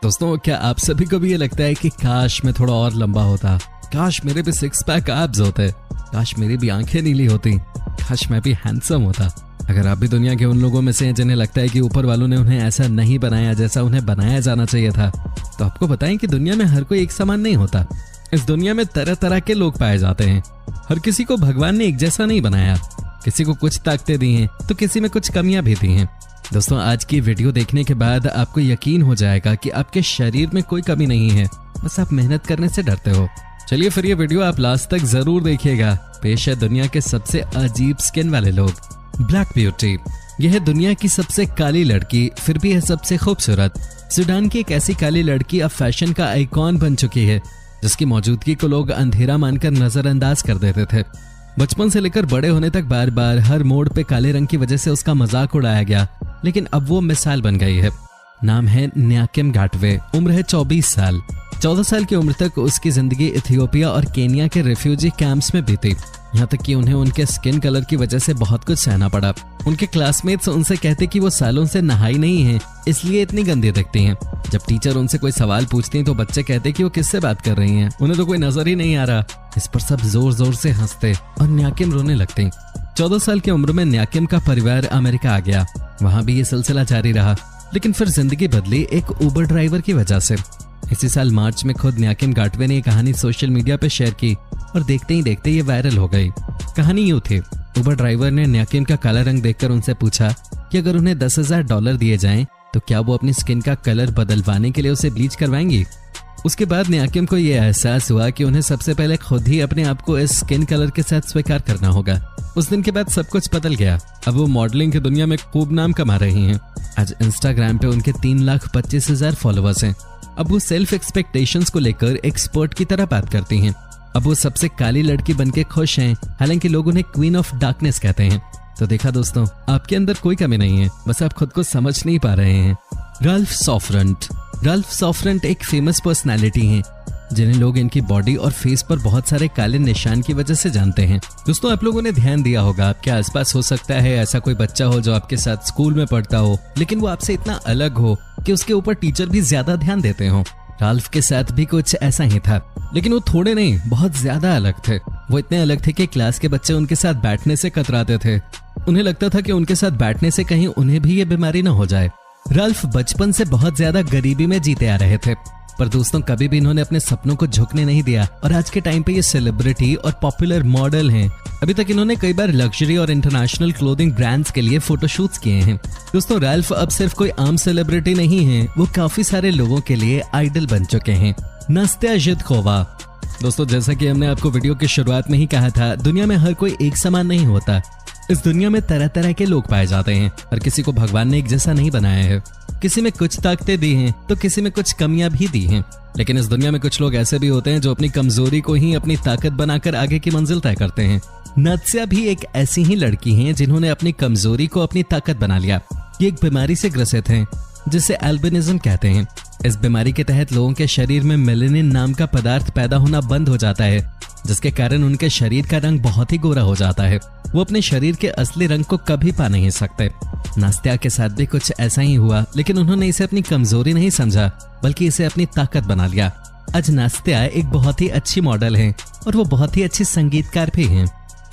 दोस्तों, क्या आप सभी को भी ये लगता है कि काश मैं थोड़ा और लंबा होता, काश मेरे भी 6 पैक एब्स होते, काश मेरी भी आंखें नीली होती, काश मैं भी हैंडसम होता। अगर आप भी दुनिया के उन लोगों में से हैं जिन्हें लगता है कि ऊपर वालों ने उन्हें ऐसा नहीं बनाया जैसा उन्हें बनाया जाना चाहिए था, तो आपको बताएं कि दुनिया में हर कोई एक समान नहीं होता। इस दुनिया में तरह तरह के लोग पाए जाते हैं। हर किसी को भगवान ने एक जैसा नहीं बनाया। किसी को कुछ ताकतें दी हैं तो किसी में कुछ कमियां भी दी हैं। दोस्तों, आज की वीडियो देखने के बाद आपको यकीन हो जाएगा कि आपके शरीर में कोई कमी नहीं है, बस आप मेहनत करने से डरते हो। चलिए फिर ये वीडियो आप लास्ट तक जरूर देखिएगा। पेश है दुनिया के सबसे अजीब स्किन वाले लोग। ब्लैक ब्यूटी, यह है दुनिया की सबसे काली लड़की, फिर भी है सबसे खूबसूरत। सूडान की एक ऐसी काली लड़की अब फैशन का आइकॉन बन चुकी है, जिसकी मौजूदगी को लोग अंधेरा मानकर नजरअंदाज कर देते थे। बचपन से लेकर बड़े होने तक बार बार हर मोड़ पे काले रंग की वजह से उसका मजाक उड़ाया गया, लेकिन अब वो मिसाल बन गई है। नाम है न्याकेम गाटवे, उम्र है 24 साल। 14 साल की उम्र तक उसकी जिंदगी इथियोपिया और केनिया के रिफ्यूजी कैंप्स में बीती। यहाँ तक कि उन्हें उनके स्किन कलर की वजह से बहुत कुछ सहना पड़ा। उनके क्लासमेट्स उनसे कहते कि वो सालों से नहाई नहीं हैं, इसलिए इतनी गंदी दिखती हैं। जब टीचर उनसे कोई सवाल पूछती हैं तो बच्चे कहते कि वो किससे बात कर रही हैं, उन्हें तो कोई नजर ही नहीं आ रहा। इस पर सब जोर जोर से हंसते और न्याकिम रोने लगते। 14 साल की उम्र में न्याकिम का परिवार अमेरिका आ गया। वहाँ भी ये सिलसिला जारी रहा, लेकिन फिर जिंदगी बदली एक उबर ड्राइवर की वजह से। इसी साल मार्च में खुद न्याकिम गाटवे ने ये कहानी सोशल मीडिया पे शेयर की और देखते ही देखते ये वायरल हो गई। कहानी यूं थी, उबर ड्राइवर ने न्याकिम का काला रंग देखकर उनसे पूछा कि अगर उन्हें $10,000 दिए जाएं तो क्या वो अपनी स्किन का कलर बदलवाने के लिए उसे ब्लीच करवाएंगी। उसके बाद न्याकिम को ये एहसास हुआ कि उन्हें सबसे पहले खुद ही अपने आप को इस स्किन कलर के साथ स्वीकार करना होगा। उस दिन के बाद सब कुछ बदल गया। अब वो मॉडलिंग की दुनिया में खूब नाम कमा रही हैं। आज इंस्टाग्राम पे उनके 3,25,000 फॉलोअर्स हैं। अब वो सेल्फ एक्सपेक्टेशंस को लेकर एक्सपर्ट की तरह बात करती हैं। अब वो सबसे काली लड़की बनके खुश हैं, हालांकि लोग उन्हें क्वीन ऑफ डार्कनेस कहते हैं। तो देखा दोस्तों, आपके अंदर कोई कमी नहीं है, बस आप खुद को समझ नहीं पा रहे हैं। राल्फ सॉफ्रेंट, राल्फ सॉफ्रेंट एक फेमस पर्सनालिटी हैं, जिन्हें लोग इनकी बॉडी और फेस पर बहुत सारे काले निशान की वजह से जानते हैं। दोस्तों, आप लोगों ने ध्यान दिया होगा, आपके आसपास हो सकता है ऐसा कोई बच्चा हो जो आपके साथ स्कूल में पढ़ता हो, लेकिन वो आपसे इतना अलग हो कि उसके ऊपर टीचर भी ज्यादा ध्यान देते हो। राल्फ के साथ भी कुछ ऐसा ही था, लेकिन वो थोड़े नहीं, बहुत ज्यादा अलग थे। वो इतने अलग थे कि क्लास के बच्चे उनके साथ बैठने से कतराते थे। उन्हें लगता था कि उनके साथ बैठने से कहीं उन्हें भी ये बीमारी न हो जाए। राल्फ बचपन से बहुत ज्यादा गरीबी में जीते आ रहे थे, पर दोस्तों कभी भी इन्होंने अपने सपनों को झुकने नहीं दिया और आज के टाइम पे ये सेलिब्रिटी और पॉपुलर मॉडल हैं। अभी तक इन्होंने कई बार लग्जरी और इंटरनेशनल क्लोथिंग ब्रांड्स के लिए फोटोशूट्स किए हैं। दोस्तों, राल्फ अब सिर्फ कोई आम सेलिब्रिटी नहीं है, वो काफी सारे लोगों के लिए आइडल बन चुके हैं। नास्त्या ज़िदकोवा। दोस्तों, जैसा कि हमने आपको वीडियो की शुरुआत में ही कहा था, दुनिया में हर कोई एक समान नहीं होता। इस दुनिया में तरह तरह के लोग पाए जाते हैं और किसी को भगवान ने एक जैसा नहीं बनाया है। किसी में कुछ ताकतें दी हैं तो किसी में कुछ कमियां भी दी हैं। लेकिन इस दुनिया में कुछ लोग ऐसे भी होते हैं जो अपनी कमजोरी को ही अपनी ताकत बनाकर आगे की मंजिल तय करते हैं। नात्स्या भी एक ऐसी ही लड़की हैं जिन्होंने अपनी कमजोरी को अपनी ताकत बना लिया। ये एक बीमारी से ग्रसित हैं जिसे एल्बिनिज्म कहते हैं। इस बीमारी के तहत लोगों के शरीर में मेलेनिन नाम का पदार्थ पैदा होना बंद हो जाता है, जिसके कारण उनके शरीर का रंग बहुत ही गोरा हो जाता है। वो अपने शरीर के असली रंग को कभी पा नहीं सकते। नास्त्या के साथ भी कुछ ऐसा ही हुआ, लेकिन उन्होंने इसे अपनी कमजोरी नहीं समझा, बल्कि इसे अपनी ताकत बना लिया। आज नास्त्या एक बहुत ही अच्छी मॉडल है और वो बहुत ही अच्छी संगीतकार भी हैं।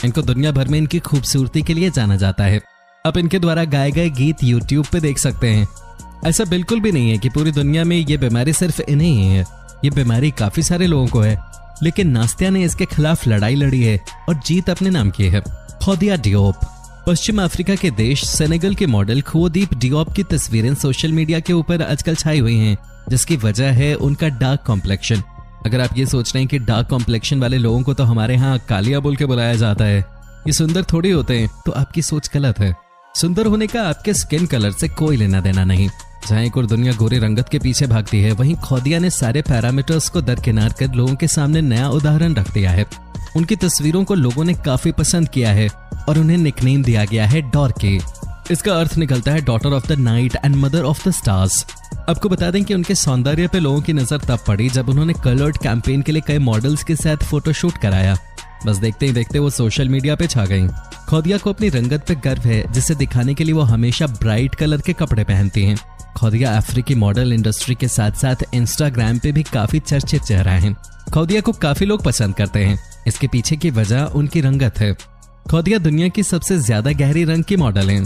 इनको दुनिया भर में इनकी खूबसूरती के लिए जाना जाता है। आप इनके द्वारा गाए गए गीत YouTube पे देख सकते हैं। ऐसा बिल्कुल भी नहीं है कि पूरी दुनिया में ये बीमारी सिर्फ इन्हें ही है। ये बीमारी काफी सारे लोगों को है, लेकिन नास्त्या ने इसके खिलाफ लड़ाई लड़ी है और जीत अपने नाम की है। खोदिया डियोप। पश्चिम अफ्रीका के देश सेनेगल के मॉडल खोदीप डियोप की तस्वीरें सोशल मीडिया के ऊपर आजकल छाई हुई हैं, जिसकी वजह है उनका डार्क कॉम्प्लेक्शन। अगर आप ये सोच रहे हैं कि डार्क कॉम्प्लेक्शन वाले लोगों को तो हमारे यहाँ कालिया बोल के बुलाया जाता है, ये सुंदर थोड़ी होते हैं, तो आपकी सोच गलत है। सुंदर होने का आपके स्किन कलर से कोई लेना देना नहीं। जहाँ एक और दुनिया गोरे रंगत के पीछे भागती है, वहीं खोदिया ने सारे पैरामीटर्स को दरकिनार कर लोगों के सामने नया उदाहरण रख दिया है। उनकी तस्वीरों को लोगों ने काफी पसंद किया है और उन्हें निकनेम दिया गया है डॉर्की। इसका अर्थ निकलता है daughter of the night and mother of the stars. आपको बता दें कि उनके सौंदर्य पे लोगों की नजर तब पड़ी जब उन्होंने कलर्ड कैंपेन के लिए कई मॉडल्स के साथ फोटोशूट कराया। बस देखते ही देखते वो सोशल मीडिया पे छा गईं। खोदिया को अपनी रंगत पे गर्व है, जिसे दिखाने के लिए वो हमेशा ब्राइट कलर के कपड़े पहनती हैं। खौदिया अफ्रीकी मॉडल इंडस्ट्री के साथ साथ इंस्टाग्राम पे भी काफी चर्चित चेहरा है। खौदिया को काफी लोग पसंद करते हैं। इसके पीछे की वजह उनकी रंगत है। खौदिया दुनिया की सबसे ज्यादा गहरी रंग की मॉडल है।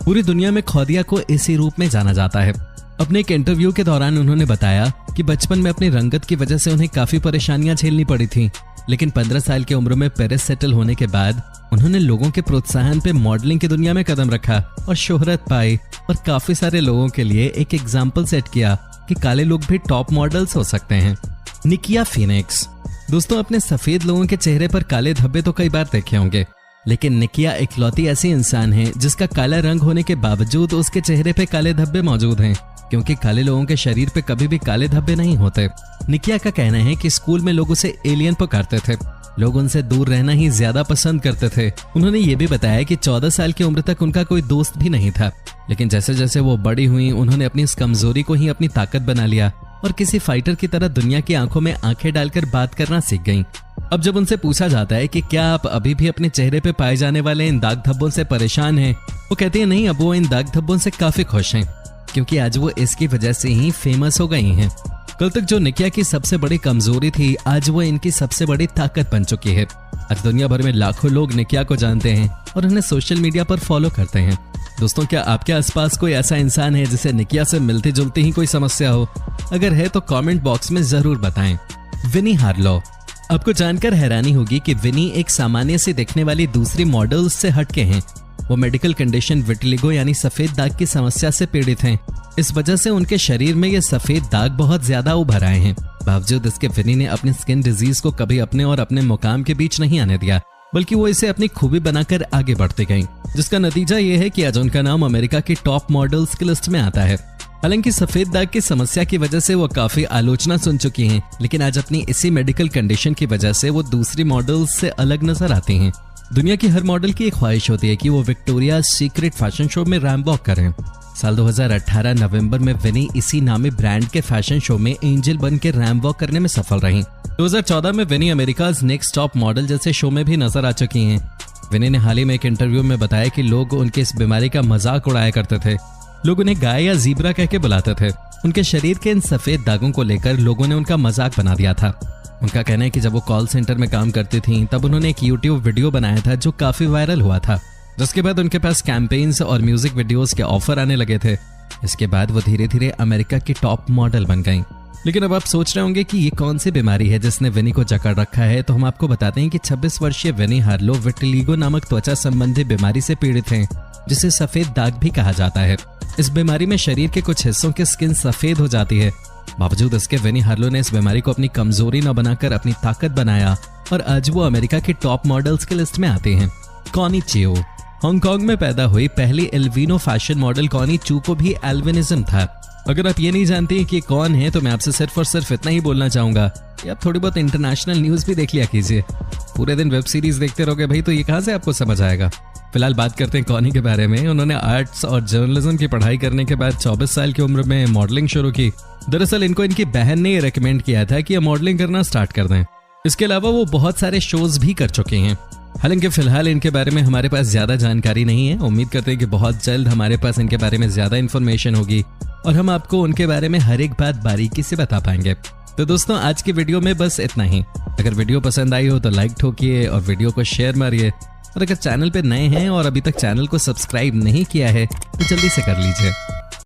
पूरी दुनिया में खौदिया को इसी रूप में जाना जाता है। अपने एक इंटरव्यू के दौरान उन्होंने बताया कि बचपन में अपनी रंगत की वजह से उन्हें काफी परेशानियां झेलनी पड़ी थी, लेकिन 15 साल की उम्र में पेरिस सेटल होने के बाद उन्होंने लोगों के प्रोत्साहन पे मॉडलिंग की दुनिया में कदम रखा और शोहरत पाई और काफी सारे लोगों के लिए एक एग्जाम्पल सेट किया कि काले लोग भी टॉप मॉडल्स हो सकते हैं। निकिया फिनिक्स। दोस्तों, अपने सफेद लोगों के चेहरे पर काले धब्बे तो कई बार देखे होंगे, लेकिन निकिया इकलौती ऐसी इंसान है जिसका काला रंग होने के बावजूद उसके चेहरे पे काले धब्बे मौजूद हैं, क्योंकि काले लोगों के शरीर पे कभी भी काले धब्बे नहीं होते। निकिया का कहना है कि स्कूल में लोग उसे एलियन पुकारते थे। लोग उनसे दूर रहना ही ज्यादा पसंद करते थे। उन्होंने ये भी बताया कि 14 साल की उम्र तक उनका कोई दोस्त भी नहीं था, लेकिन जैसे जैसे वो बड़ी हुई उन्होंने अपनी इस कमजोरी को ही अपनी ताकत बना लिया और किसी फाइटर की तरह दुनिया की आंखों में आंखें डालकर बात करना सीख गईं। अब जब उनसे पूछा जाता है कि क्या आप अभी भी अपने चेहरे पे पाए जाने वाले इन दाग धब्बों से परेशान हैं, वो कहती है नहीं, अब वो इन दाग धब्बों से काफी खुश हैं, क्योंकि आज वो इसकी वजह से ही फेमस हो गई हैं। कल तक जो निकिया की सबसे बड़ी कमजोरी थी, आज वो इनकी सबसे बड़ी ताकत बन चुकी है। आज दुनिया भर में लाखों लोग निकिया को जानते हैं और उन्हें सोशल मीडिया पर फॉलो करते हैं। दोस्तों, क्या आपके आसपास कोई ऐसा इंसान है जिसे निकिया से मिलती जुलती ही कोई समस्या हो? अगर है तो कमेंट बॉक्स में जरूर बताएं। विनी हार्लो। आपको जानकर हैरानी होगी कि विनी एक सामान्य से दिखने वाली दूसरी मॉडल्स से हटके हैं। वो मेडिकल कंडीशन विटिलिगो यानी सफेद दाग की समस्या से पीड़ित हैं। इस वजह से उनके शरीर में ये सफेद दाग बहुत ज्यादा उभर आए हैं। बावजूद इसके विनी ने अपनी स्किन डिजीज को कभी अपने और अपने मुकाम के बीच नहीं आने दिया, बल्कि वो इसे अपनी खूबी बनाकर आगे बढ़ती गईं, जिसका नतीजा ये है कि आज उनका नाम अमेरिका की टॉप मॉडल्स की लिस्ट में आता है। हालांकि सफेद दाग की समस्या की वजह से वो काफी आलोचना सुन चुकी हैं, लेकिन आज अपनी इसी मेडिकल कंडीशन की वजह से वो दूसरी मॉडल्स से अलग नजर आती हैं। दुनिया की हर मॉडल की एक ख्वाहिश होती है कि वो विक्टोरिया सीक्रेट फैशन शो में रैंप वॉक करें। साल 2018 नवंबर में विनी इसी नामी ब्रांड के फैशन शो में एंजल बन के रैंप वॉक करने में सफल रही। 2014 में विनी अमेरिकाज नेक्स्ट टॉप मॉडल जैसे शो में भी नजर आ चुकी हैं। विनी ने हाल ही में एक इंटरव्यू में बताया कि लोग उनके इस बीमारी का मजाक उड़ाया करते थे। लोग उन्हें गाय या ज़ीब्रा कह के बुलाते थे। उनके शरीर के इन सफेद दागों को लेकर लोगों ने उनका मजाक बना दिया था। उनका कहना है कि जब वो कॉल सेंटर में काम करती थीं, तब उन्होंने एक यूट्यूब वीडियो बनाया था जो काफी वायरल हुआ था, जिसके बाद उनके पास कैंपेन्स और म्यूजिक वीडियोस के ऑफर आने लगे थे। इसके बाद वो धीरे धीरे अमेरिका की टॉप मॉडल बन गईं। लेकिन अब आप सोच रहे होंगे कि ये कौन सी बीमारी है जिसने विनी को जकड़ रखा है, तो हम आपको बताते हैं कि 26 वर्षीय विनी हार्लो विटिलिगो नामक त्वचा संबंधी बीमारी से पीड़ित हैं, जिसे सफेद दाग भी कहा जाता है। इस बीमारी में शरीर के कुछ हिस्सों की स्किन सफेद हो जाती है। बावजूद इसके विनी हार्लो ने इस बीमारी को अपनी कमजोरी न बनाकर अपनी ताकत बनाया और आज वो अमेरिका की टॉप मॉडल्स की लिस्ट में आते हैं। कॉनी चियो। हांगकांग में पैदा हुई पहली एल्विनो फैशन मॉडल कॉनी चू को भी एल्विनिज्म था। अगर आप ये नहीं जानते कि कौन है, तो मैं आपसे सिर्फ और सिर्फ इतना ही बोलना चाहूंगा कि आप थोड़ी बहुत इंटरनेशनल न्यूज भी देख लिया कीजिए। पूरे दिन वेब सीरीज देखते रहोगे भाई, तो ये कहां से आपको समझ आएगा। फिलहाल बात करते हैं कॉनी के बारे में। उन्होंने आर्ट्स और जर्नलिज्म की पढ़ाई करने के बाद 24 साल की उम्र में मॉडलिंग शुरू की। दरअसल इनको इनकी बहन ने रेकमेंड किया था कि ये मॉडलिंग करना स्टार्ट कर दें। इसके अलावा वो बहुत सारे शोज भी कर चुके हैं। हालांकि फिलहाल इनके बारे में हमारे पास ज्यादा जानकारी नहीं है। उम्मीद करते हैं कि बहुत जल्द हमारे पास इनके बारे में ज्यादा इन्फॉर्मेशन होगी और हम आपको उनके बारे में हर एक बात बारीकी से बता पाएंगे। तो दोस्तों, आज की वीडियो में बस इतना ही। अगर वीडियो पसंद आई हो तो लाइक ठोकिए और वीडियो को शेयर मारिए। और अगर चैनल पे नए हैं और अभी तक चैनल को सब्सक्राइब नहीं किया है तो जल्दी से कर लीजिए।